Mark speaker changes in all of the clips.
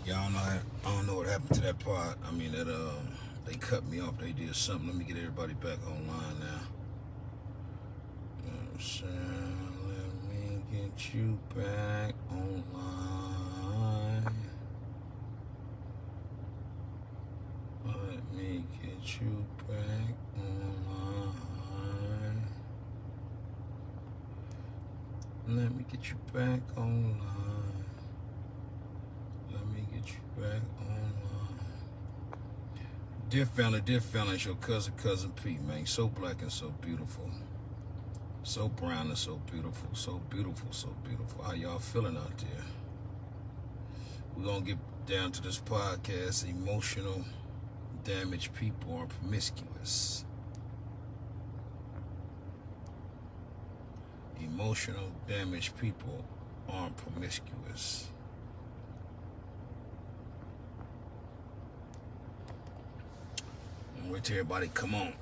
Speaker 1: Y'all know I don't know what happened to that part. I mean that they cut me off. They did something. Let me get everybody back online now. You know what I'm saying? Let me get you back online. Let me get you back online. Let me get you back online. Let me get you back online. Dear family, it's your cousin Pete, man. So black and so beautiful. So brown and so beautiful. So beautiful, so beautiful. How y'all feeling out there? We're going to get down to this podcast. Emotional, damaged people are promiscuous. Emotional, damaged people are promiscuous. Wait till everybody come on.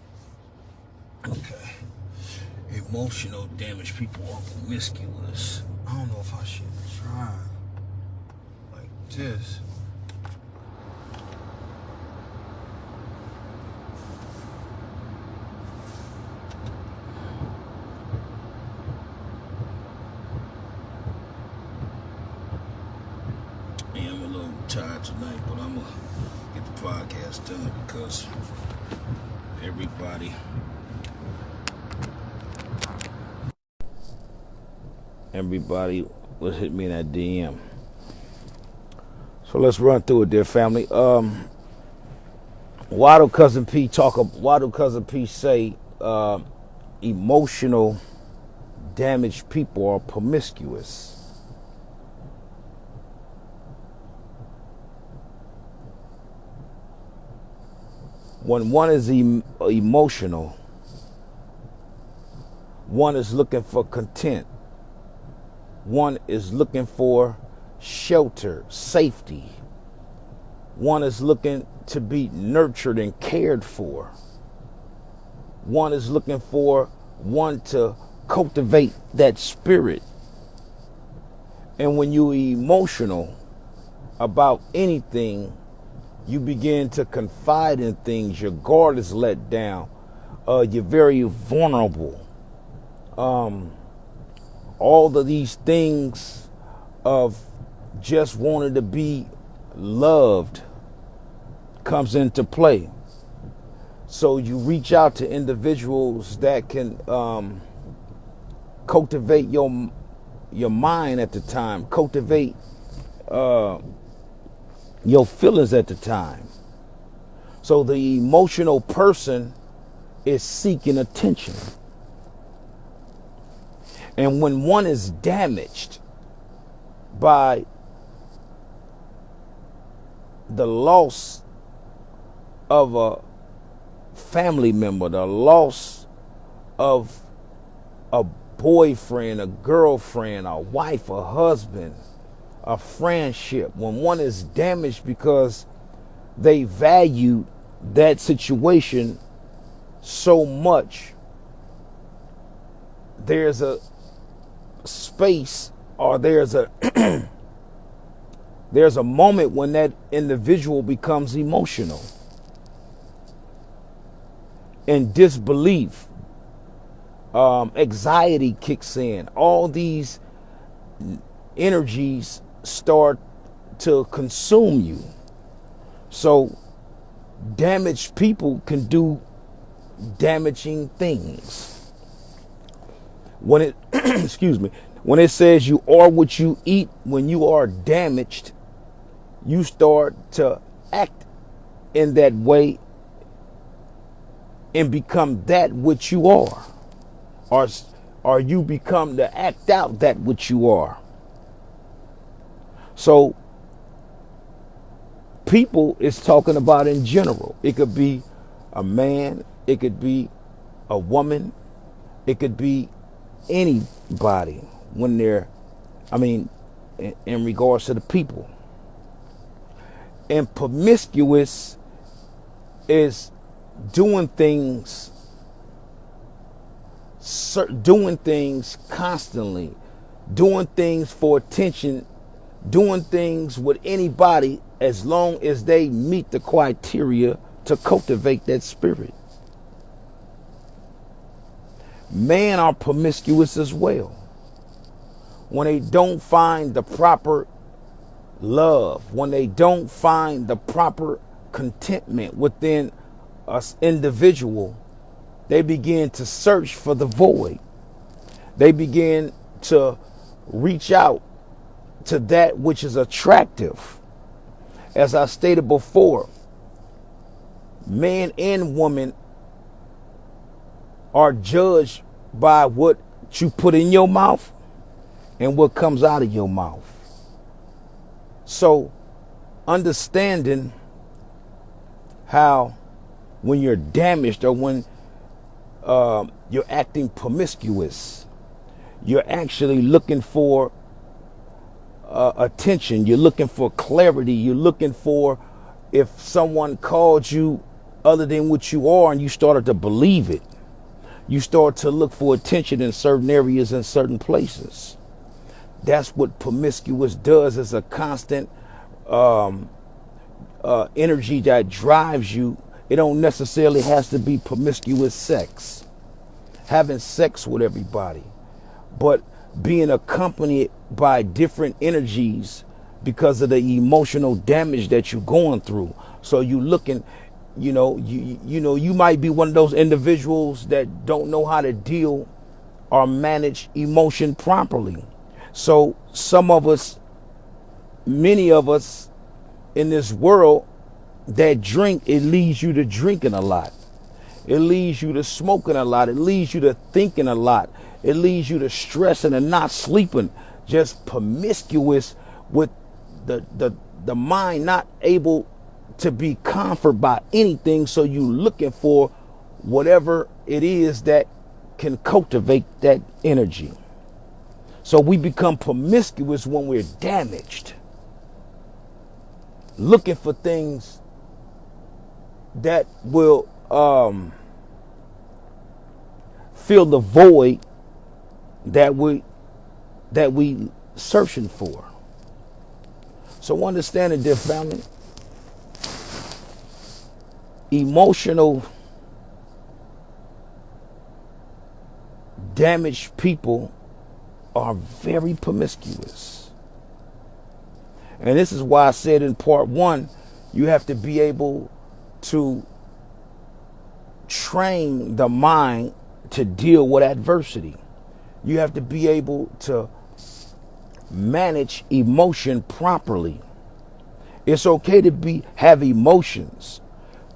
Speaker 1: Okay. Emotional, damaged people are promiscuous. I don't know if I should try like this. Yeah, I'm a little tired tonight, but I'm gonna get the podcast done because everybody was hitting me in that DM. So let's run through it, dear family. Why do Cousin P say emotional damaged people are promiscuous? When one is emotional, one is looking for content. One is looking for shelter, safety. One is looking to be nurtured and cared for. One is looking for one to cultivate that spirit. And when you're emotional about anything, you begin to confide in things. Your guard is let down. You're very vulnerable. All of these things of just wanting to be loved comes into play. So you reach out to individuals that can cultivate your mind at the time, cultivate your feelings at the time. So the emotional person is seeking attention. And when one is damaged by the loss of a family member, the loss of a boyfriend, a girlfriend, a wife, a husband, a friendship, when one is damaged because they value that situation so much, there's a space, or there's a there's a moment when that individual becomes emotional, and disbelief, anxiety kicks in. All these energies start to consume you. So damaged people can do damaging things. When it excuse me, when it says you are what you eat, when you are damaged, you start to act in that way and become that which you are, or you become to act out that which you are. So people is talking about in general. It could be a man, it could be a woman, it could be anybody when they're, in regards to the people. And promiscuous is doing things constantly, doing things for attention doing things with anybody as long as they meet the criteria to cultivate that spirit. Men are promiscuous as well. When they don't find the proper love, when they don't find the proper contentment within us individual, they begin to search for the void. They begin to reach out to that which is attractive. As I stated before, man and woman are judged by what you put in your mouth and what comes out of your mouth. So understanding how when you're damaged or when you're acting promiscuous, you're actually looking for attention. You're looking for clarity. You're looking for if someone called you other than what you are and you started to believe it. You start to look for attention in certain areas and certain places. That's what promiscuous does. It's a constant energy that drives you. It don't necessarily has to be promiscuous sex, having sex with everybody, but being accompanied by different energies because of the emotional damage that you're going through. So you looking, you might be one of those individuals that don't know how to deal or manage emotion properly. So some of us, many of us in this world that drink, it leads you to drinking a lot. It leads you to smoking a lot. It leads you to thinking a lot. It leads you to stressing and not sleeping, just promiscuous with the mind not able to be comforted by anything. So you looking for whatever it is that can cultivate that energy. So we become promiscuous when we're damaged, looking for things that will fill the void that we searching for. So understanding, dear family, emotional damaged people are very promiscuous. And this is why I said in part one, you have to be able to train the mind to deal with adversity. You have to be able to manage emotion properly. It's okay to have emotions,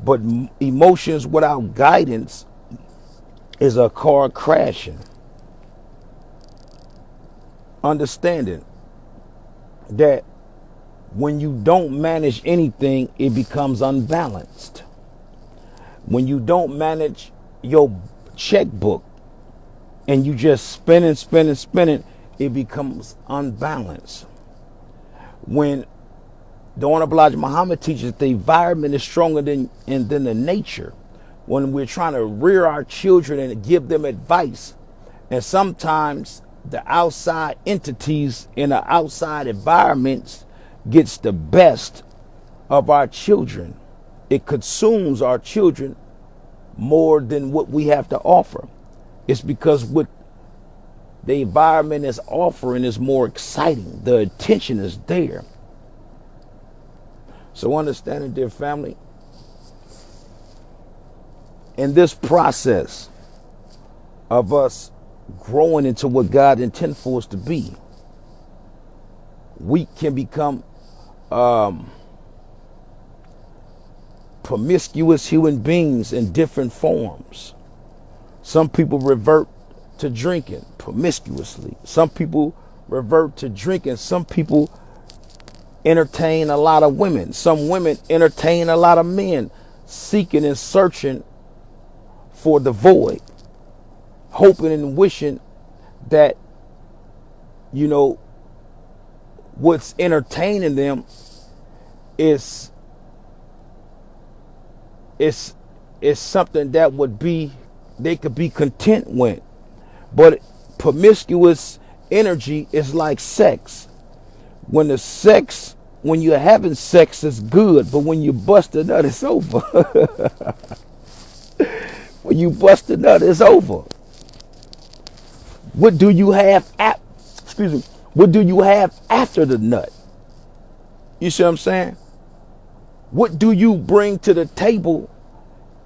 Speaker 1: but emotions without guidance is a car crashing. Understanding that when you don't manage anything, it becomes unbalanced. When you don't manage your checkbook and you just spinning, it becomes unbalanced. When the Honorable Elijah Muhammad teaches the environment is stronger than the nature, when we're trying to rear our children and give them advice, and sometimes the outside entities in the outside environments gets the best of our children. It consumes our children more than what we have to offer. It's because what the environment is offering is more exciting. The attention is there. So understanding, dear family, in this process of us growing into what God intended for us to be, we can become promiscuous human beings in different forms. Some people revert to drinking promiscuously. Some people revert to drinking. Some people entertain a lot of women. Some women entertain a lot of men, seeking and searching for the void, hoping and wishing that, what's entertaining them is something that they could be content with. But promiscuous energy is like sex. When the sex, when you're having sex, it's good, but when you bust a nut, it's over. When you bust a nut, it's over. What do you have excuse me, what do you have after the nut? You see what I'm saying? What do you bring to the table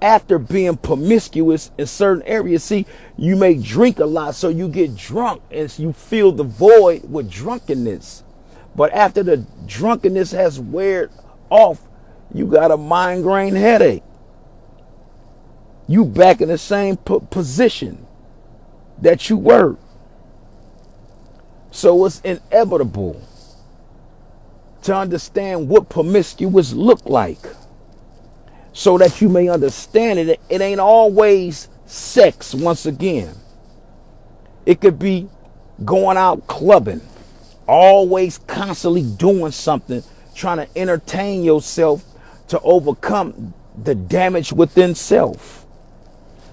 Speaker 1: after being promiscuous in certain areas? See, you may drink a lot, so you get drunk and you fill the void with drunkenness. But after the drunkenness has weared off, you got a migraine headache. You back in the same position that you were. So it's inevitable to understand what promiscuous look like, so that you may understand it. It ain't always sex. Once again, it could be going out clubbing, always constantly doing something, trying to entertain yourself to overcome the damage within self,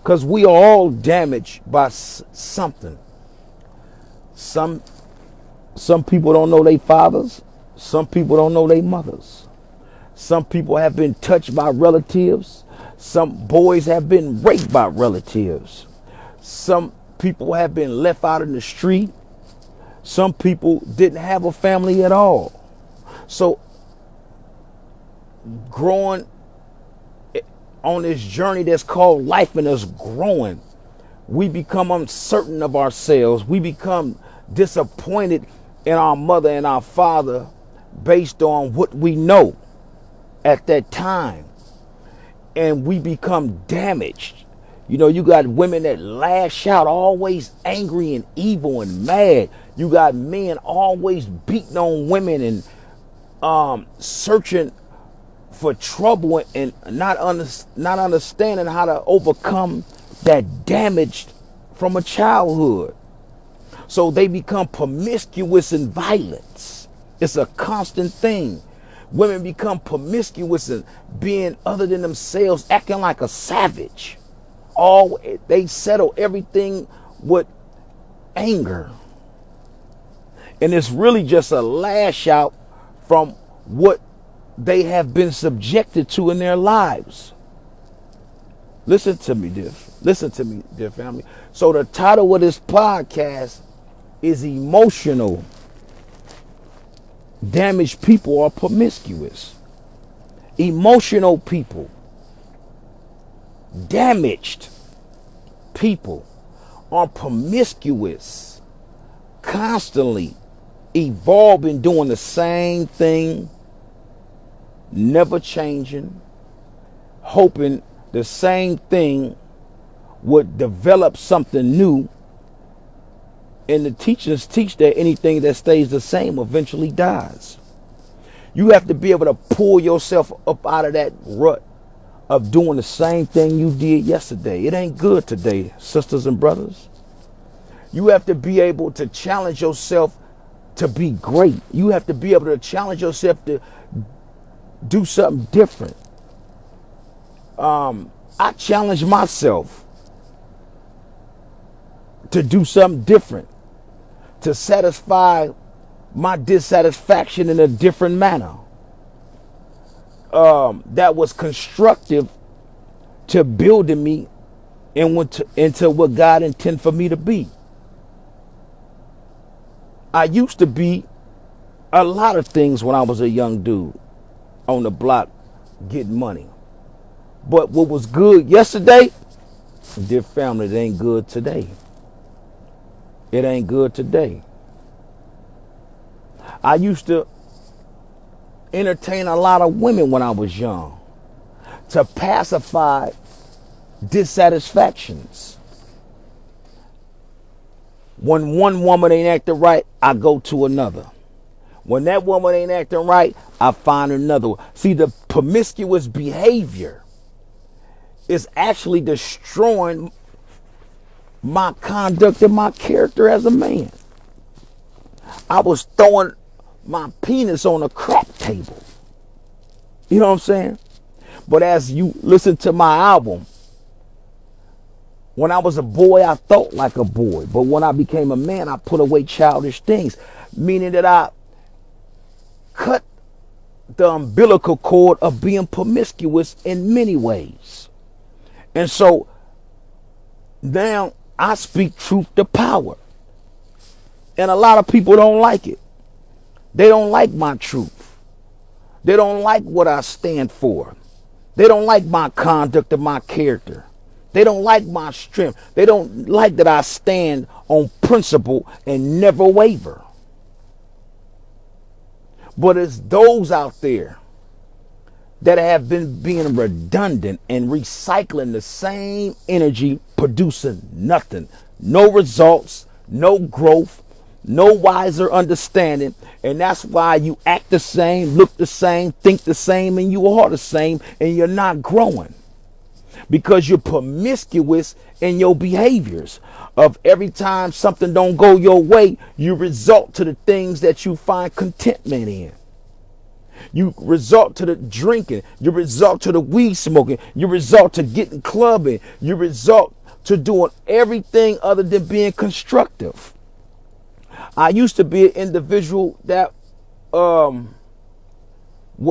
Speaker 1: because we are all damaged by something. Some people don't know their fathers. Some people don't know their mothers. Some people have been touched by relatives. Some boys have been raped by relatives. Some people have been left out in the street. Some people didn't have a family at all. So growing on this journey that's called life and us growing, we become uncertain of ourselves. We become disappointed in our mother and our father based on what we know at that time. And we become damaged. You know, you got women that lash out, always angry and evil and mad. You got men always beating on women and searching for trouble and not understanding how to overcome that damage from a childhood. So they become promiscuous in violence. It's a constant thing. Women become promiscuous and being other than themselves, acting like a savage. They settle everything with anger. And it's really just a lash out from what they have been subjected to in their lives. Listen to me, dear family. So the title of this podcast is Emotional Damaged People Are Promiscuous. Emotional people, damaged people are promiscuous, constantly evolving, doing the same thing, never changing, hoping the same thing would develop something new. And the teachers teach that anything that stays the same eventually dies. You have to be able to pull yourself up out of that rut of doing the same thing you did yesterday. It ain't good today, sisters and brothers. You have to be able to challenge yourself to be great. You have to be able to challenge yourself to do something different. I challenge myself to do something different, to satisfy my dissatisfaction in a different manner. That was constructive to building me into what God intended for me to be. I used to be a lot of things when I was a young dude on the block getting money. But what was good yesterday, dear family, it ain't good today. It ain't good today. I used to entertain a lot of women when I was young to pacify dissatisfactions. When one woman ain't acting right, I go to another. When that woman ain't acting right, I find another one. See, the promiscuous behavior is actually destroying my conduct and my character as a man. I was throwing my penis on a crap table. You know what I'm saying? But as you listen to my album, when I was a boy, I thought like a boy. But when I became a man, I put away childish things. Meaning that cut the umbilical cord of being promiscuous in many ways. And so now I speak truth to power. And a lot of people don't like it. They don't like my truth. They don't like what I stand for. They don't like my conduct and my character. They don't like my strength. They don't like that I stand on principle and never waver. But it's those out there that have been being redundant and recycling the same energy, producing nothing, no results, no growth, no wiser understanding. And that's why you act the same, look the same, think the same, and you are the same, and you're not growing. Because you're promiscuous in your behaviors. Of every time something don't go your way, you resort to the things that you find contentment in. You resort to the drinking. You resort to the weed smoking. You resort to getting clubbing. You resort to doing everything other than being constructive. I used to be an individual that when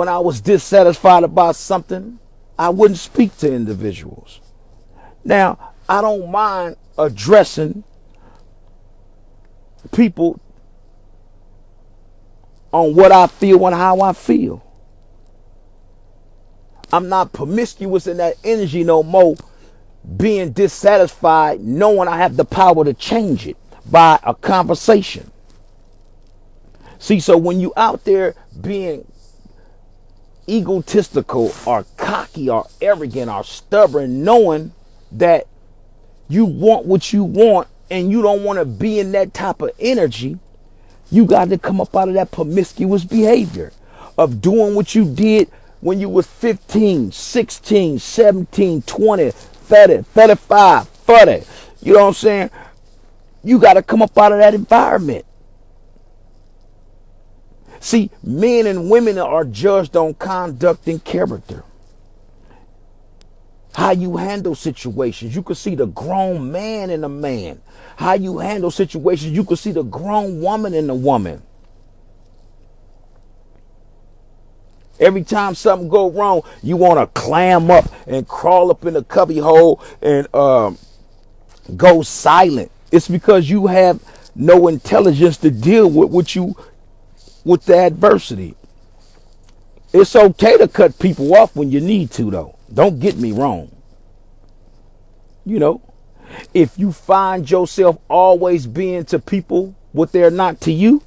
Speaker 1: I was dissatisfied about something, I wouldn't speak to individuals. Now, I don't mind addressing people on what I feel and how I feel. I'm not promiscuous in that energy no more, being dissatisfied, knowing I have the power to change it by a conversation. See, so when you out there being egotistical or cocky or arrogant or stubborn, knowing that you want what you want and you don't want to be in that type of energy, you got to come up out of that promiscuous behavior of doing what you did when you was 15, 16, 17, 20, 30, 35, 40. You know what I'm saying? You got to come up out of that environment. See, men and women are judged on conduct and character. How you handle situations. You can see the grown man in a man. How you handle situations. You can see the grown woman in a woman. Every time something go wrong, you want to clam up and crawl up in the cubby hole and go silent. It's because you have no intelligence to deal with the adversity. It's okay to cut people off when you need to, though. Don't get me wrong. You know, if you find yourself always being to people what they're not to you,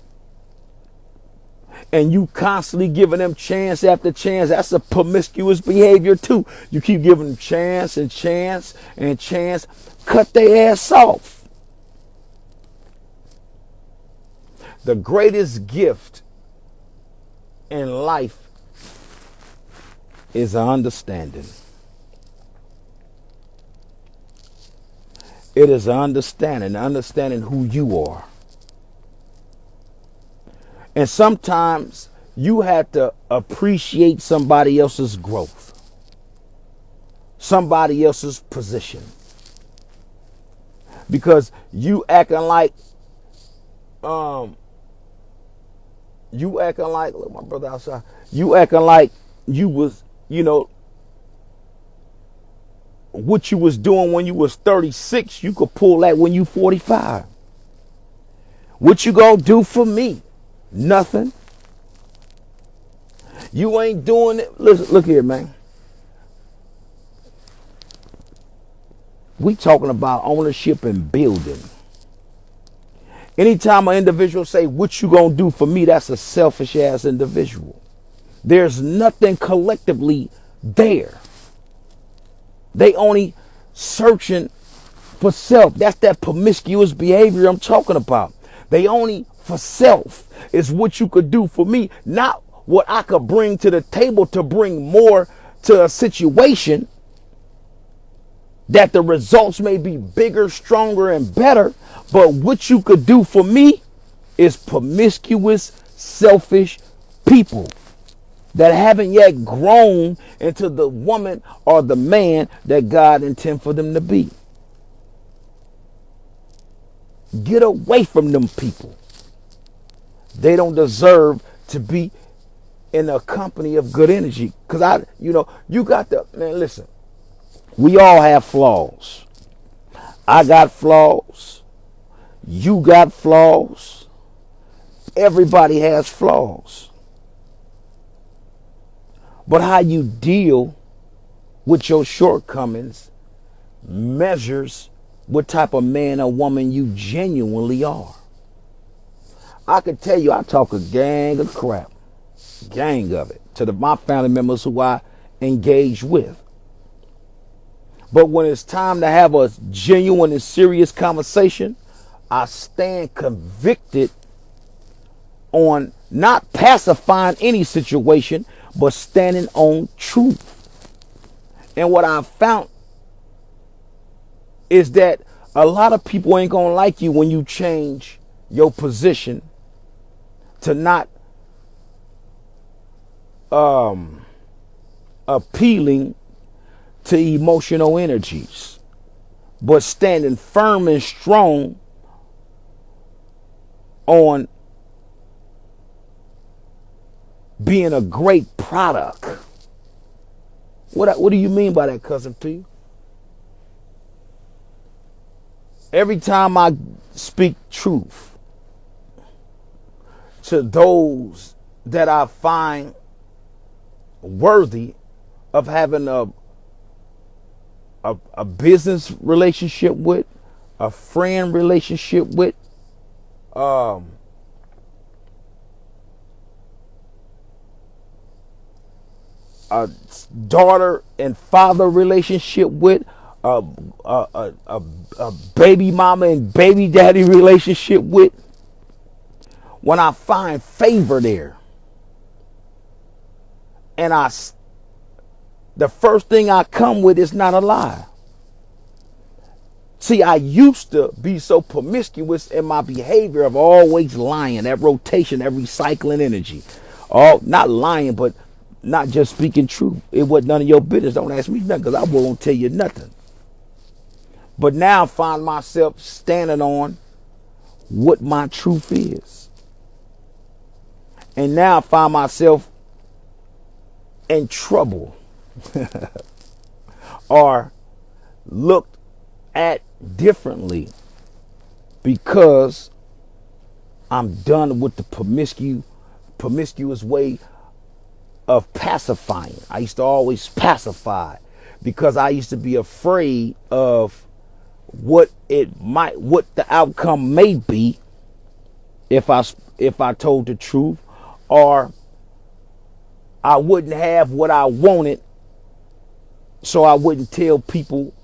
Speaker 1: and you constantly giving them chance after chance, that's a promiscuous behavior too. You keep giving them chance and chance and chance. Cut their ass off. The greatest gift in life is an understanding. It is an understanding who you are. And sometimes you have to appreciate somebody else's growth, somebody else's position. Because you acting like, look, my brother outside, you acting like you was, what you was doing when you was 36, you could pull that when you 45. What you gonna do for me? Nothing. You ain't doing it. Look here, man. We talking about ownership and building. Anytime an individual say, what you gonna do for me, that's a selfish ass individual. There's nothing collectively there. They only searching for self. That's that promiscuous behavior I'm talking about. They only for self is what you could do for me, not what I could bring to the table to bring more to a situation that the results may be bigger, stronger, and better. But what you could do for me is promiscuous, selfish people that haven't yet grown into the woman or the man that God intended for them to be. Get away from them people. They don't deserve to be in a company of good energy. Because you got to, man, listen, we all have flaws. I got flaws. You got flaws. Everybody has flaws. But how you deal with your shortcomings measures what type of man or woman you genuinely are. I can tell you, I talk a gang of crap, gang of it, to my family members who I engage with. But when it's time to have a genuine and serious conversation, I stand convicted on not pacifying any situation, but standing on truth. And what I found is that a lot of people ain't gonna like you when you change your position to not appealing to emotional energies, but standing firm and strong on being a great product. What do you mean by that, Cousin P? Every time I speak truth to those that I find worthy of having a business relationship with, a friend relationship with, a daughter and father relationship with, a baby mama and baby daddy relationship with, when I find favor there, and the first thing I come with is not a lie. See, I used to be so promiscuous in my behavior of always lying, that rotation, that recycling energy. Not lying, but not just speaking truth. It wasn't none of your business. Don't ask me nothing, because I won't tell you nothing. But now I find myself standing on what my truth is. And now I find myself in trouble or looked at differently because I'm done with the promiscuous way of pacifying. I used to always pacify because I used to be afraid of what the outcome may be if I told the truth, or I wouldn't have what I wanted, so I wouldn't tell people.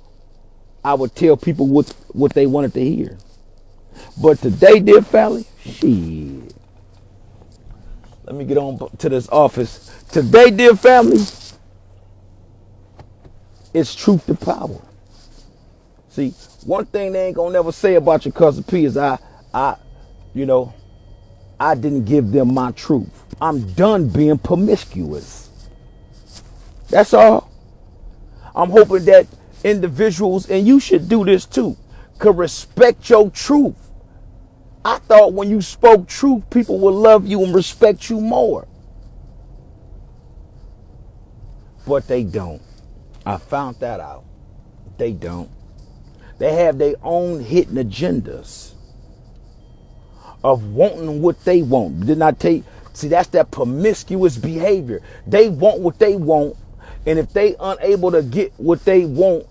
Speaker 1: I would tell people what they wanted to hear. But today, dear family, shit. Let me get on to this office. Today, dear family, it's truth to power. See, one thing they ain't gonna never say about your Cousin P is I didn't give them my truth. I'm done being promiscuous. That's all. I'm hoping that individuals, and you should do this too, could respect your truth. I thought when you spoke truth, people would love you and respect you more. But they don't. I found that out. They don't. They have their own hidden agendas of wanting what they want. Didn't I tell you? See, that's that promiscuous behavior. They want what they want, and if they unable to get what they want,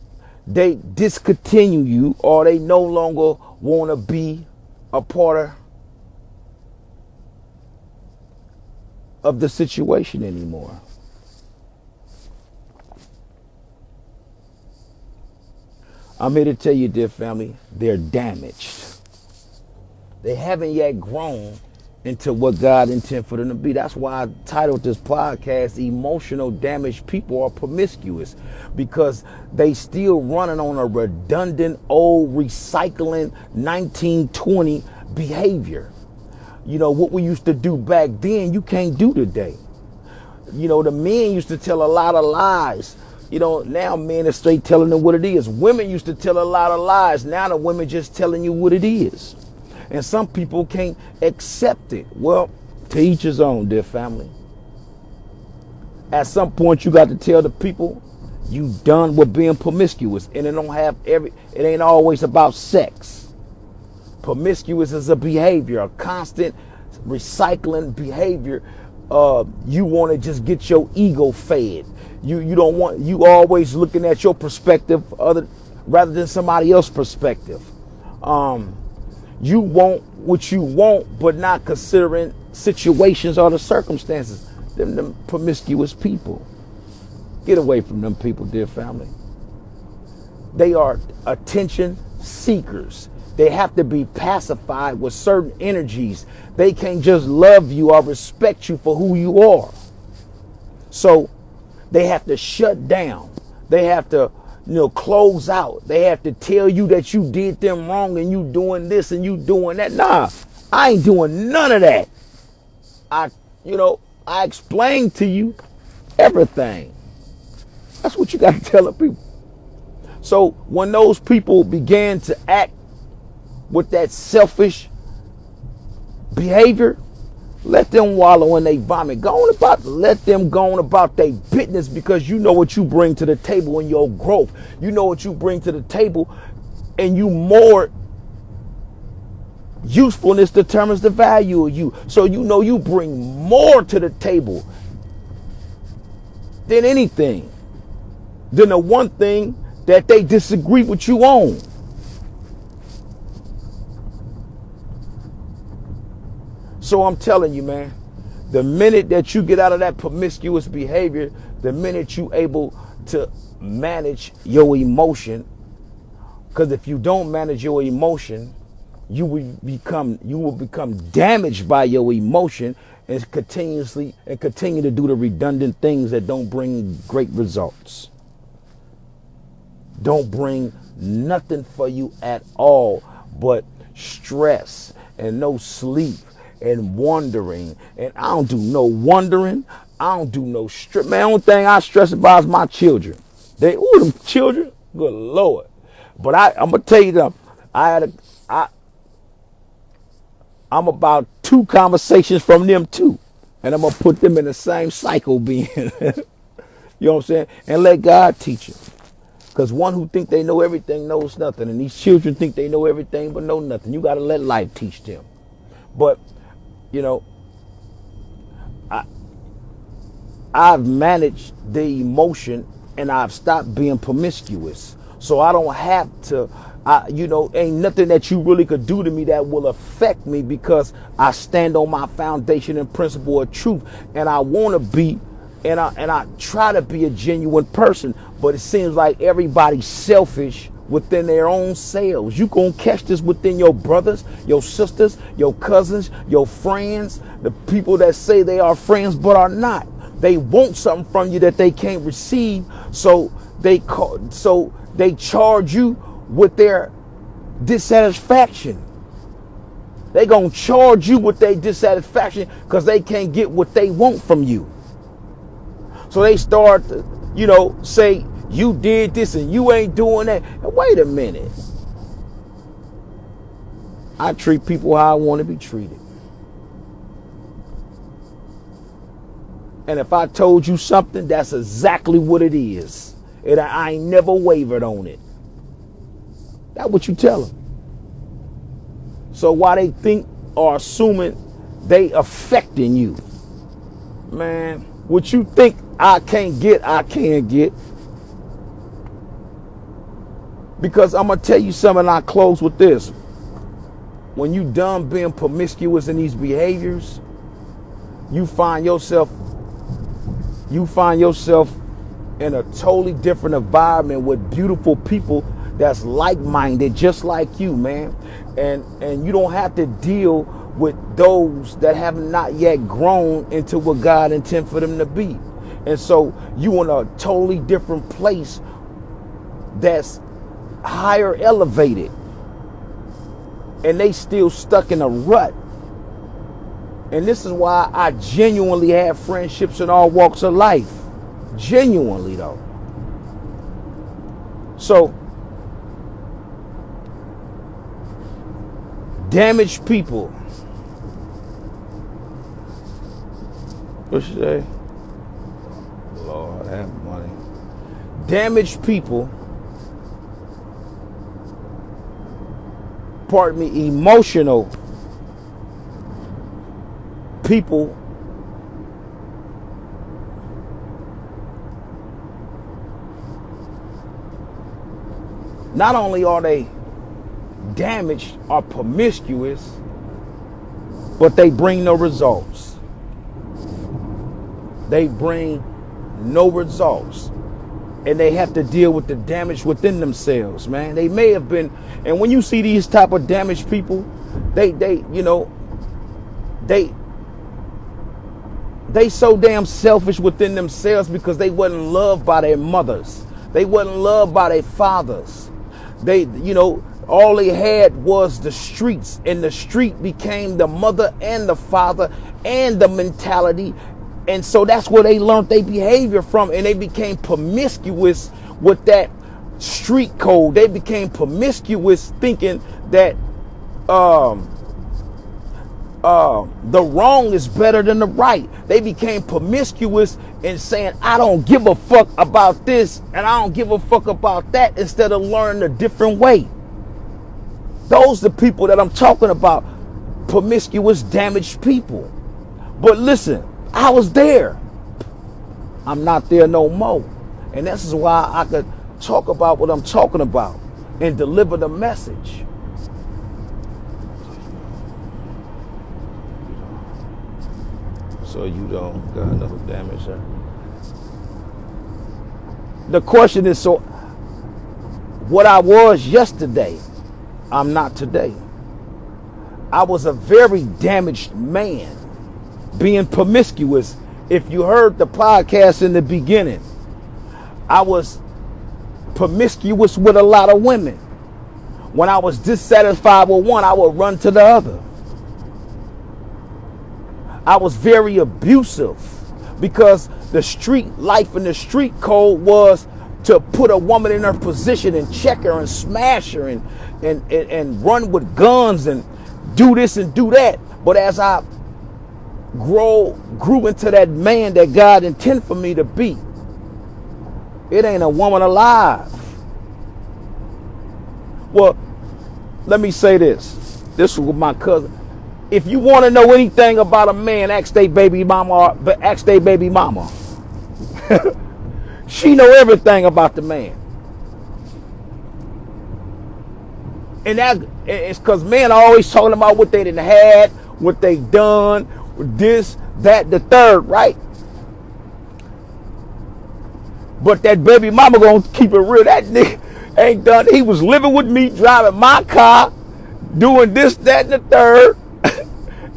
Speaker 1: they discontinue you, or they no longer want to be a part of the situation anymore. I'm here to tell you, dear family, they're damaged. They haven't yet grown into what God intended for them to be. That's why I titled this podcast, Emotional Damaged People Are Promiscuous, because they still running on a redundant, old, recycling 1920 behavior. You know, what we used to do back then, you can't do today. You know, the men used to tell a lot of lies. You know, now men are straight telling them what it is. Women used to tell a lot of lies. Now the women just telling you what it is. And some people can't accept it. Well, to each his own, dear family. At some point, you got to tell the people you done with being promiscuous, and it ain't always about sex. Promiscuous is a behavior, a constant recycling behavior. You want to just get your ego fed. You don't want, you always looking at your perspective rather than somebody else's perspective. You want what you want, but not considering situations or the circumstances. Them promiscuous people. Get away from them people, dear family. They are attention seekers. They have to be pacified with certain energies. They can't just love you or respect you for who you are. So they have to shut down. They have to, close out. They have to tell you that you did them wrong and you doing this and you doing that. Nah, I ain't doing none of that. I explained to you everything. That's what you got to tell the people. So when those people began to act with that selfish behavior, let them wallow in they vomit. Let them go on about their business, because you know what you bring to the table in your growth. You know what you bring to the table, and you more usefulness determines the value of you. So you bring more to the table than anything, than the one thing that they disagree with you on. So I'm telling you, man, the minute that you get out of that promiscuous behavior, the minute you able to manage your emotion, because if you don't manage your emotion, you will become damaged by your emotion and continue to do the redundant things that don't bring great results. Don't bring nothing for you at all but stress and no sleep and wondering. And I don't do no wondering. I don't do no stress. Man, the only thing I stress about is my children. Them children, good Lord. But I'm gonna tell you them. I'm about 2 conversations from them too, and I'm gonna put them in the same cycle being. You know what I'm saying? And let God teach them. Because one who think they know everything knows nothing, and these children think they know everything but know nothing. You got to let life teach them. But I've managed the emotion, and I've stopped being promiscuous. So I don't have to, ain't nothing that you really could do to me that will affect me, because I stand on my foundation and principle of truth. And I want to be, and I try to be a genuine person, but it seems like everybody's selfish within their own selves. You gonna catch this within your brothers, your sisters, your cousins, your friends, the people that say they are friends but are not. They want something from you that they can't receive, so they charge you with their dissatisfaction. They gonna charge you with their dissatisfaction because they can't get what they want from you. So they start to, say you did this and you ain't doing that. And wait a minute. I treat people how I want to be treated. And if I told you something, that's exactly what it is. And I ain't never wavered on it. That's what you tell them. So why they think or assuming they affecting you, man, what you think I can't get, I can get. Because I'm going to tell you something, and I close with this. When you done being promiscuous in these behaviors, you find yourself in a totally different environment with beautiful people that's like-minded, just like you, man. And you don't have to deal with those that have not yet grown into what God intended for them to be. And so you in a totally different place that's higher elevated, and they still stuck in a rut. And this is why I genuinely have friendships in all walks of life. Genuinely, though. So, damaged people. What you say? have money. Damaged people, pardon me, emotional people not only are they damaged or promiscuous, but they bring no results. They bring no results. And they have to deal with the damage within themselves, man. They may have been, and when you see these type of damaged people, they so damn selfish within themselves because they wasn't loved by their mothers. They wasn't loved by their fathers. They, all they had was the streets, and the street became the mother and the father and the mentality. And so that's where they learned their behavior from, and they became promiscuous with that street code. They became promiscuous thinking that the wrong is better than the right. They became promiscuous in saying, I don't give a fuck about this and I don't give a fuck about that, instead of learning a different way. Those are the people that I'm talking about, promiscuous, damaged people. But listen, I was there. I'm not there no more. And this is why I could talk about what I'm talking about and deliver the message. So you don't got enough damage, sir. The question is, so what I was yesterday, I'm not today. I was a very damaged man, being promiscuous. If you heard the podcast in the beginning, I was promiscuous with a lot of women. When I was dissatisfied with one, I would run to the other. I was very abusive because the street life and the street code was to put a woman in her position and check her and smash her and run with guns and do this and do that. But as I grew into that man that God intended for me to be, it ain't a woman alive. Well, let me say this. This was my cousin. If you want to know anything about a man, ask their baby mama. She know everything about the man. And that it's because men are always talking about what they done had, what they done, this, that, the third, right? But that baby mama gonna keep it real. That nigga ain't done. He was living with me, driving my car, doing this, that, and the third.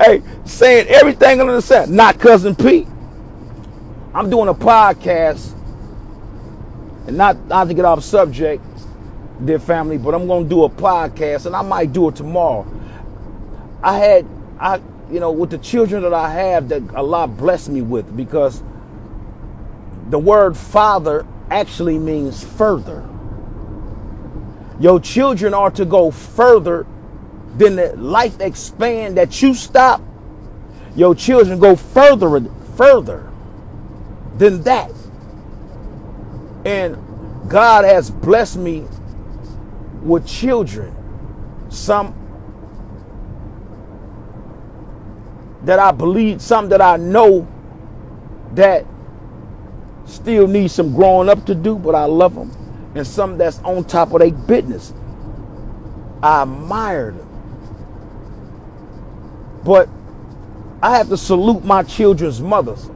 Speaker 1: Hey, saying everything under the sun. Not Cousin Pete. I'm doing a podcast, and not to get off subject, dear family, but I'm gonna do a podcast, and I might do it tomorrow. With the children that I have, that Allah blessed me with, because the word father actually means further. Your children are to go further than the life expand that you stop. Your children go further than that. And God has blessed me with children. Some that I believe, some that I know that still need some growing up to do, but I love them. And some that's on top of their business. I admire them. But I have to salute my children's mothers.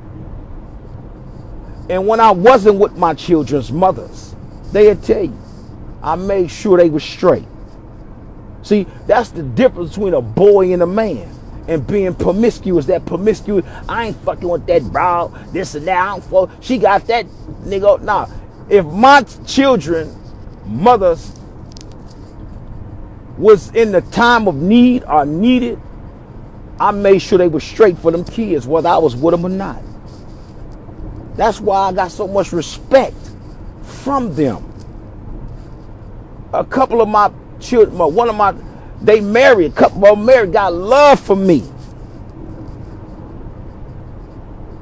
Speaker 1: And when I wasn't with my children's mothers, they'd tell you, I made sure they were straight. See, that's the difference between a boy and a man. And being promiscuous, I ain't fucking with that bro, this and that, I don't fuck. She got that nigga. Nah, if my children, mothers, was in the time of need or needed, I made sure they were straight for them kids, whether I was with them or not. That's why I got so much respect from them. A couple of my children, they married, a couple of them married, got love for me.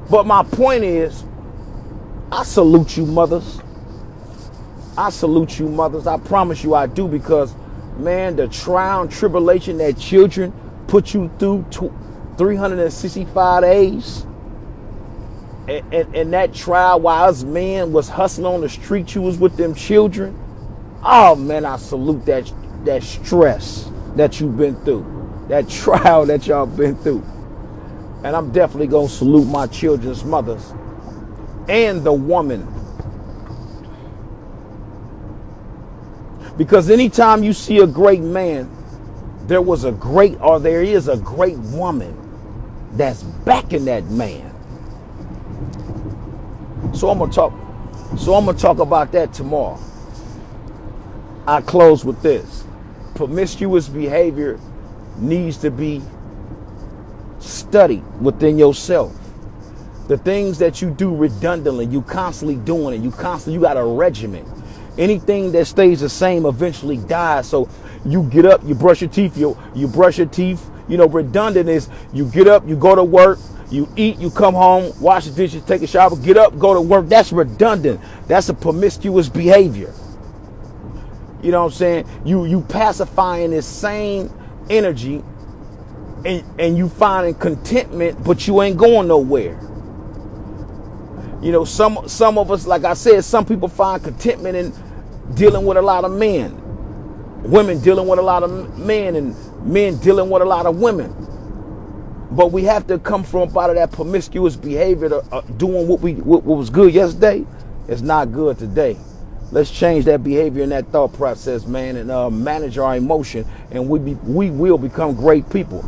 Speaker 1: But my point is, I salute you, mothers. I salute you, mothers. I promise you I do, because, man, the trial and tribulation that children put you through 365 days, and that trial while us men was hustling on the street, you was with them children. Oh, man, I salute that stress that you've been through, that trial that y'all been through. And I'm definitely going to salute my children's mothers and the woman. Because anytime you see a great man, there is a great woman that's backing that man. So I'm gonna talk about that tomorrow. I close with this. Promiscuous behavior needs to be studied within yourself. The things that you do redundantly, you constantly doing it, you got a regimen. Anything that stays the same eventually dies. So you get up, you brush your teeth, you brush your teeth. Redundant is you get up, you go to work, you eat, you come home, wash the dishes, take a shower, get up, go to work. That's redundant. That's a promiscuous behavior. You know what I'm saying? You pacifying this same energy, and you finding contentment, but you ain't going nowhere. Some of us, like I said, some people find contentment in dealing with a lot of men, women dealing with a lot of men, and men dealing with a lot of women. But we have to come from out of that promiscuous behavior to doing what was good yesterday. It's not good today. Let's change that behavior and that thought process, man, and manage our emotion, and we will become great people.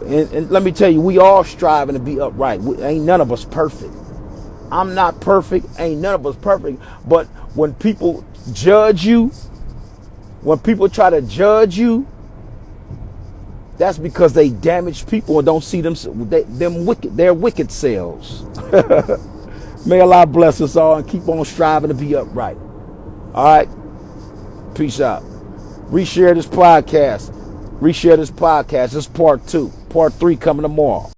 Speaker 1: And let me tell you, we all striving to be upright. Ain't none of us perfect. I'm not perfect. Ain't none of us perfect. But when people judge you, when people try to judge you, that's because they damage people and don't see their wicked selves. May Allah bless us all and keep on striving to be upright. All right. Peace out. Reshare this podcast. This is part 2. Part 3 coming tomorrow.